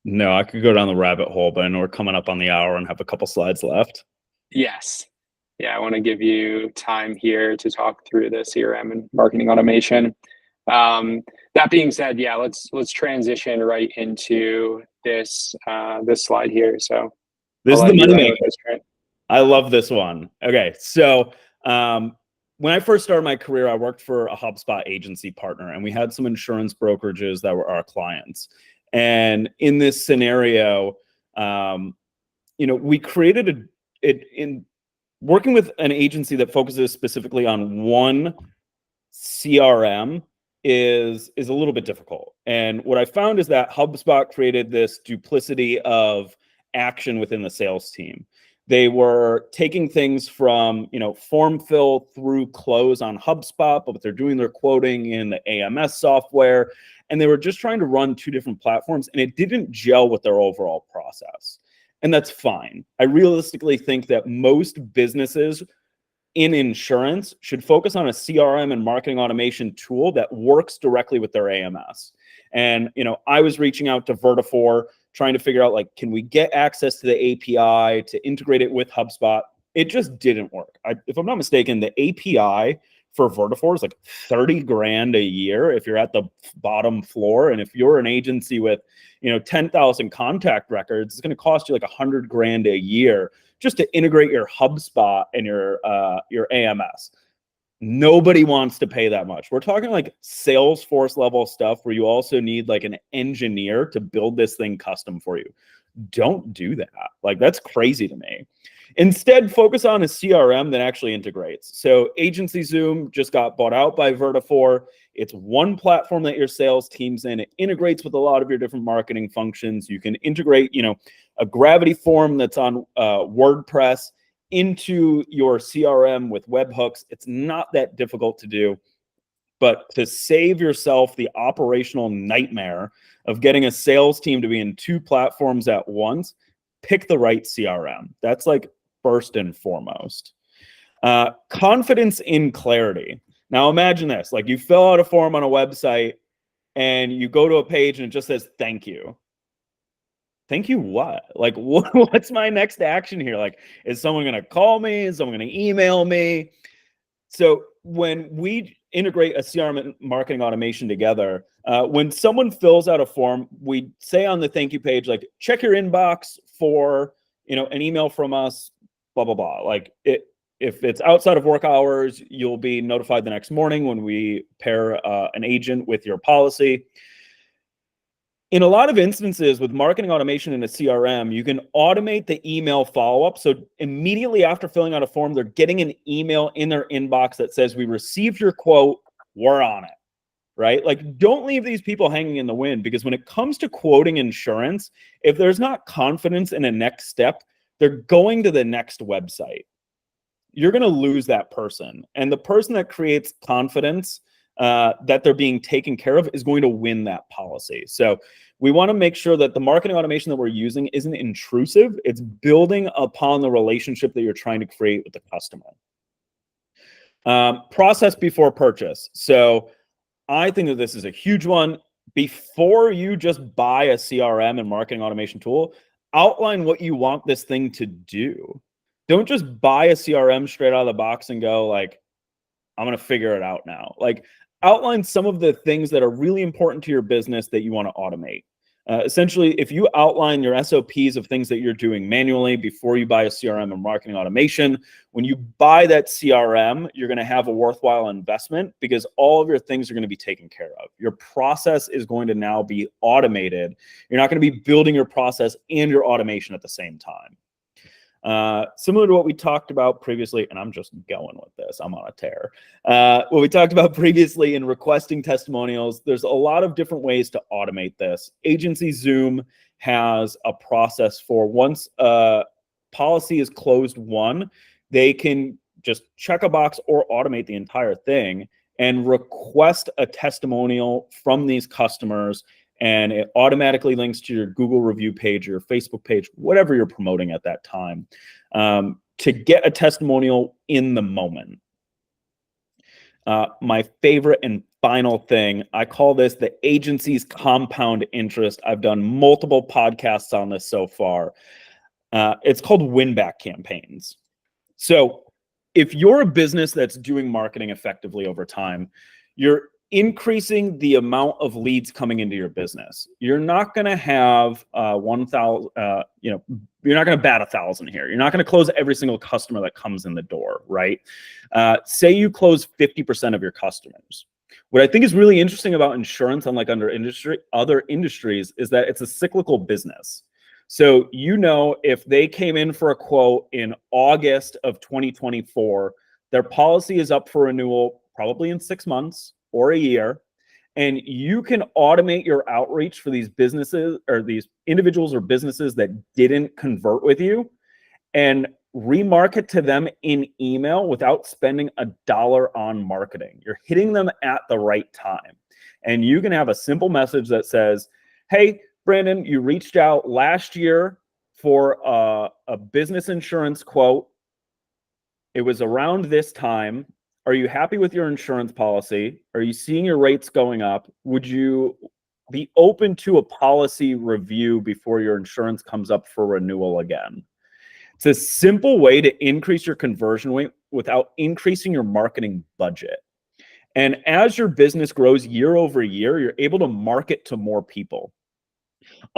No, I could go down the rabbit hole, but I know we're coming up on the hour and have a couple slides left. Yes. Yeah, I want to give you time here to talk through the CRM and marketing automation. That being said, yeah, let's transition right into this slide here. So this is the moneymaker. I love this one. Okay, so when I first started my career, I worked for a HubSpot agency partner, and we had some insurance brokerages that were our clients. And in this scenario, we created in working with an agency that focuses specifically on one CRM is a little bit difficult. And what I found is that HubSpot created this duplicity of action within the sales team. They were taking things from, form fill through close on HubSpot, but they're doing their quoting in the AMS software. And they were just trying to run two different platforms, and it didn't gel with their overall process. And that's fine. I realistically think that most businesses in insurance should focus on a CRM and marketing automation tool that works directly with their AMS. And, I was reaching out to Vertafore, trying to figure out, can we get access to the API to integrate it with HubSpot? It just didn't work. If I'm not mistaken, the API for Vertafore is like 30 grand a year if you're at the bottom floor. And if you're an agency with, 10,000 contact records, it's going to cost you like 100 grand a year just to integrate your HubSpot and your AMS. Nobody wants to pay that much. We're talking like Salesforce level stuff where you also need like an engineer to build this thing custom for you. Don't do that. That's crazy to me. Instead, focus on a CRM that actually integrates. So Agency Zoom just got bought out by Vertafore. It's one platform that your sales team's in. It integrates with a lot of your different marketing functions. You can integrate, a Gravity form that's on WordPress into your CRM with webhooks. It's not that difficult to do. But to save yourself the operational nightmare of getting a sales team to be in two platforms at once, pick the right CRM. That's first and foremost. Confidence in clarity. Now imagine this, you fill out a form on a website and you go to a page and it just says, thank you. Thank you what? What's my next action here? Is someone going to call me? Is someone going to email me? So when we integrate a CRM and marketing automation together, when someone fills out a form, we say on the thank you page, check your inbox for, an email from us, blah, blah, blah. If it's outside of work hours, you'll be notified the next morning when we pair an agent with your policy. In a lot of instances with marketing automation in a CRM, you can automate the email follow-up. So immediately after filling out a form, they're getting an email in their inbox that says, we received your quote, we're on it, right? Don't leave these people hanging in the wind, because when it comes to quoting insurance, if there's not confidence in a next step, they're going to the next website. You're going to lose that person. And the person that creates confidence that they're being taken care of is going to win that policy. So we want to make sure that the marketing automation that we're using isn't intrusive. It's building upon the relationship that you're trying to create with the customer. Process before purchase. So I think that this is a huge one. Before you just buy a CRM and marketing automation tool, outline what you want this thing to do. Don't just buy a CRM straight out of the box and go I'm going to figure it out now. Outline some of the things that are really important to your business that you want to automate. Essentially, if you outline your SOPs of things that you're doing manually before you buy a CRM or marketing automation, when you buy that CRM, you're going to have a worthwhile investment because all of your things are going to be taken care of. Your process is going to now be automated. You're not going to be building your process and your automation at the same time. Similar to what we talked about previously, and I'm just going with this, I'm on a tear. What we talked about previously in requesting testimonials, there's a lot of different ways to automate this. Agency Zoom has a process for once a policy is closed won, they can just check a box or automate the entire thing and request a testimonial from these customers, and it automatically links to your Google review page or your Facebook page, whatever you're promoting at that time, to get a testimonial in the moment. My favorite and final thing, I call this the agency's compound interest. I've done multiple podcasts on this so far. It's called win-back campaigns. So if you're a business that's doing marketing effectively over time, you're increasing the amount of leads coming into your business. You're not going to have 1,000, you're not going to bat 1,000 here. You're not going to close every single customer that comes in the door, right? Say you close 50% of your customers. What I think is really interesting about insurance, unlike other industries, is that it's a cyclical business. So, if they came in for a quote in August of 2024, their policy is up for renewal probably in 6 months or a year, and you can automate your outreach for these businesses or these individuals or businesses that didn't convert with you and remarket to them in email without spending $1 on marketing. You're hitting them at the right time. And you can have a simple message that says, hey, Brandon, you reached out last year for a business insurance quote. It was around this time. Are you happy with your insurance policy? Are you seeing your rates going up? Would you be open to a policy review before your insurance comes up for renewal again? It's a simple way to increase your conversion rate without increasing your marketing budget. And as your business grows year over year, you're able to market to more people.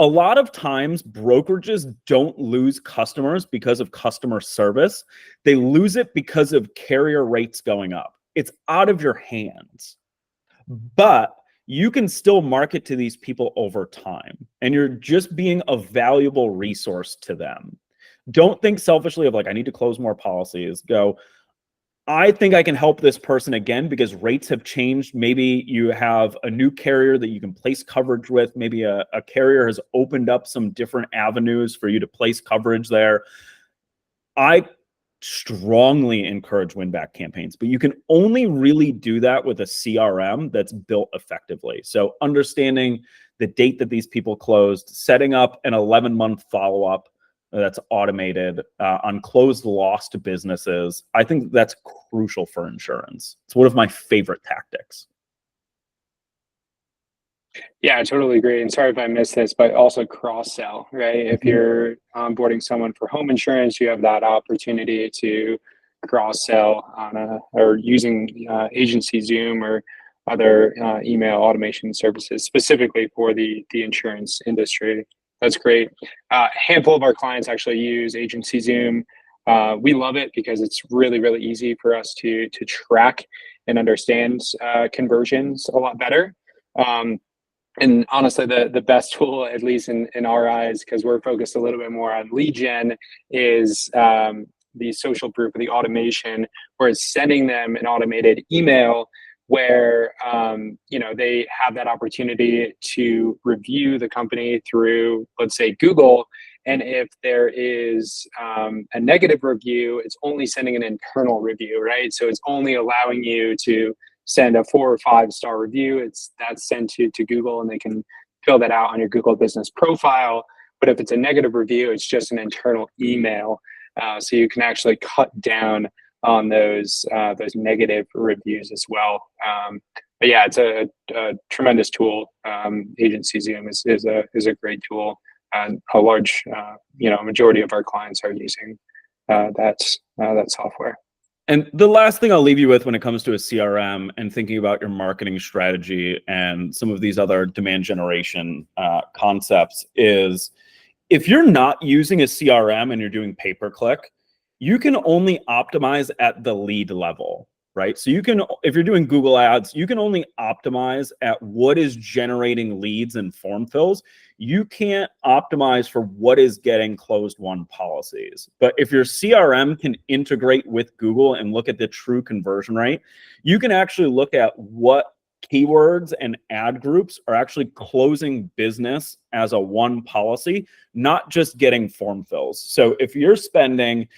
A lot of times, brokerages don't lose customers because of customer service. They lose it because of carrier rates going up. It's out of your hands. But you can still market to these people over time, and you're just being a valuable resource to them. Don't think selfishly of like, I need to close more policies. Go, I think I can help this person again because rates have changed. Maybe you have a new carrier that you can place coverage with. Maybe a carrier has opened up some different avenues for you to place coverage there. I strongly encourage win-back campaigns, but you can only really do that with a CRM that's built effectively. So understanding the date that these people closed, setting up an 11-month follow-up that's automated on closed lost businesses. I think that's crucial for insurance. It's one of my favorite tactics. Yeah, I totally agree. And sorry if I missed this, but also cross-sell, right? If you're onboarding someone for home insurance, you have that opportunity to cross-sell or using Agency Zoom or other email automation services specifically for the insurance industry. That's great. A handful of our clients actually use Agency Zoom. We love it because it's really, really easy for us to track and understand conversions a lot better. And honestly, the best tool, at least in our eyes, because we're focused a little bit more on lead gen, is the social proof of the automation, where it's sending them an automated email where they have that opportunity to review the company through, let's say, Google. And if there is a negative review, it's only sending an internal review, right? So it's only allowing you to send a 4 or 5 star review. That's sent to Google, and they can fill that out on your Google business profile. But if it's a negative review, it's just an internal email. So you can actually cut down on those negative reviews as well. But yeah, it's a tremendous tool. Agency Zoom is a great tool, and a large majority of our clients are using that software. And the last thing I'll leave you with when it comes to a CRM and thinking about your marketing strategy and some of these other demand generation concepts is, if you're not using a CRM and you're doing pay-per-click, you can only optimize at the lead level, right? So you can, if you're doing Google ads, you can only optimize at what is generating leads and form fills. You can't optimize for what is getting closed won policies. But if your CRM can integrate with Google and look at the true conversion rate, you can actually look at what keywords and ad groups are actually closing business as a one policy, not just getting form fills. So if you're spending,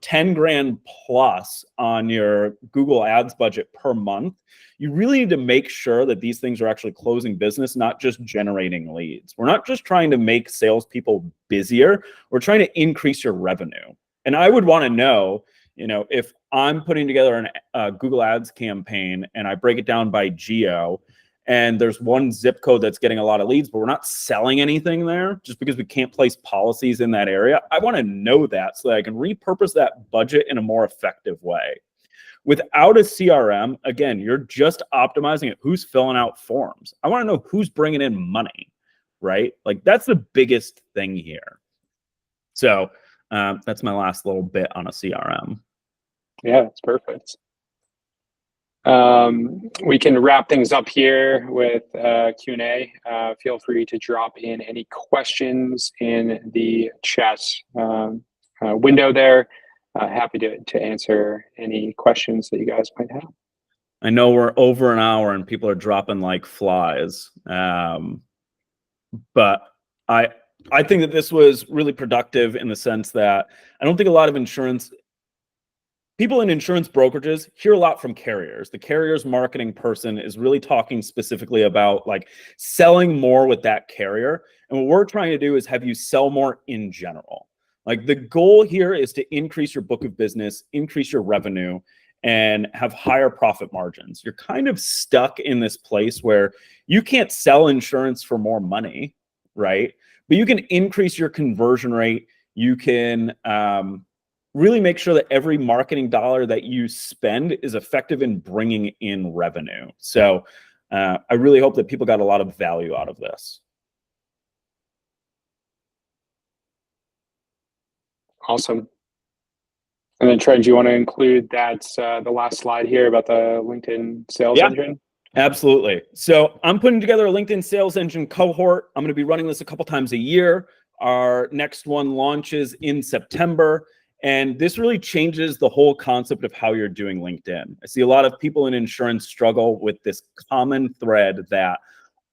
10 grand plus on your Google ads budget per month, you really need to make sure that these things are actually closing business, not just generating leads. We're not just trying to make salespeople busier. We're trying to increase your revenue. And I would want to know, if I'm putting together a Google ads campaign and I break it down by geo, and there's one zip code that's getting a lot of leads, but we're not selling anything there just because we can't place policies in that area. I want to know that so that I can repurpose that budget in a more effective way. Without a CRM, again, you're just optimizing it. Who's filling out forms? I want to know who's bringing in money, right? Like, that's the biggest thing here. So that's my last little bit on a CRM. Yeah, that's perfect. We can wrap things up here with Q&A. Feel free to drop in any questions in the chat window there. Happy to answer any questions that you guys might have. I know we're over an hour and people are dropping like flies. But I think that this was really productive in the sense that I don't think a lot of people in insurance brokerages hear a lot from carriers. The carrier's marketing person is really talking specifically about like selling more with that carrier. And what we're trying to do is have you sell more in general. Like, the goal here is to increase your book of business, increase your revenue, and have higher profit margins. You're kind of stuck in this place where you can't sell insurance for more money, right? But you can increase your conversion rate. You can really make sure that every marketing dollar that you spend is effective in bringing in revenue. So I really hope that people got a lot of value out of this. Awesome. And then Trent, do you want to include that the last slide here about the LinkedIn sales engine? Absolutely. So I'm putting together a LinkedIn sales engine cohort. I'm going to be running this a couple times a year. Our next one launches in September. And this really changes the whole concept of how you're doing LinkedIn. I see a lot of people in insurance struggle with this common thread that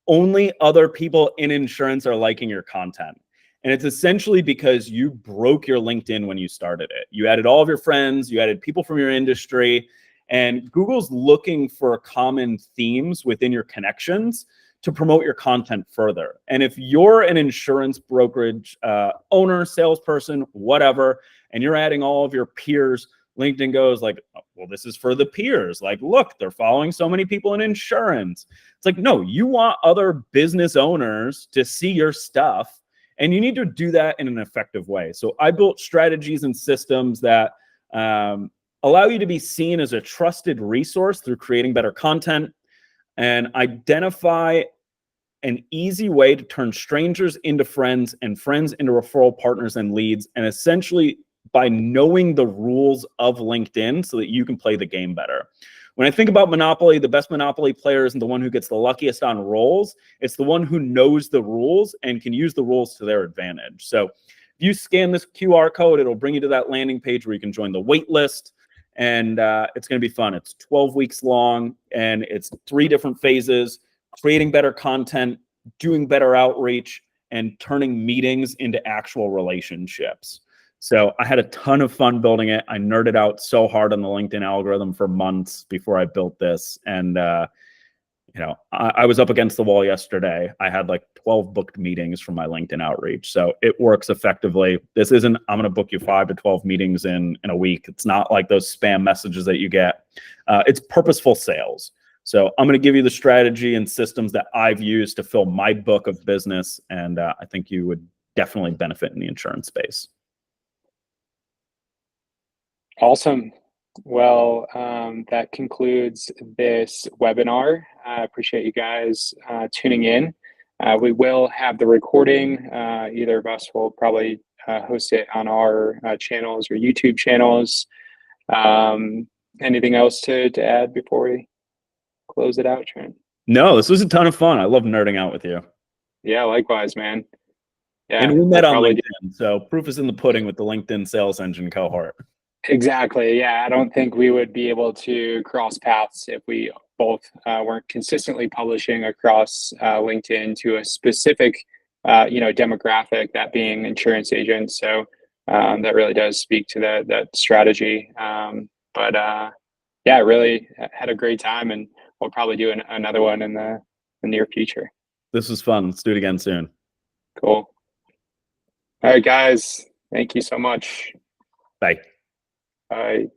only other people in insurance are liking your content. And it's essentially because you broke your LinkedIn when you started it. You added all of your friends, you added people from your industry, and Google's looking for common themes within your connections to promote your content further. And if you're an insurance brokerage owner, salesperson, whatever, and you're adding all of your peers, LinkedIn goes like, oh, well, this is for the peers. Like, look, they're following so many people in insurance. It's like, no, you want other business owners to see your stuff, and you need to do that in an effective way. So I built strategies and systems that allow you to be seen as a trusted resource through creating better content, and identify an easy way to turn strangers into friends and friends into referral partners and leads, and essentially by knowing the rules of LinkedIn so that you can play the game better. When I think about Monopoly, the best Monopoly player isn't the one who gets the luckiest on rolls. It's the one who knows the rules and can use the rules to their advantage. So if you scan this QR code, it'll bring you to that landing page where you can join the wait list. And it's going to be fun. It's 12 weeks long, and it's 3 different phases: creating better content, doing better outreach, and turning meetings into actual relationships. So I had a ton of fun building it. I nerded out so hard on the LinkedIn algorithm for months before I built this. And, I was up against the wall yesterday. I had like 12 booked meetings from my LinkedIn outreach. So it works effectively. This isn't, I'm going to book you 5 to 12 meetings in a week. It's not like those spam messages that you get. It's purposeful sales. So I'm going to give you the strategy and systems that I've used to fill my book of business. And I think you would definitely benefit in the insurance space. Awesome. Well, that concludes this webinar. I appreciate you guys tuning in. We will have the recording. Either of us will probably host it on our channels or YouTube channels. Anything else to add before we close it out, Trent? No, this was a ton of fun. I love nerding out with you. Yeah, likewise, man. Yeah, And we met on probably LinkedIn, so proof is in the pudding with the LinkedIn sales engine cohort. exactly. Yeah, I don't think we would be able to cross paths if we both weren't consistently publishing across LinkedIn to a specific, demographic, that being insurance agents. So that really does speak to that strategy. But yeah, really had a great time, and we'll probably do another one in the near future. This was fun. Let's do it again soon. Cool. All right, guys. Thank you so much. Bye. Bye.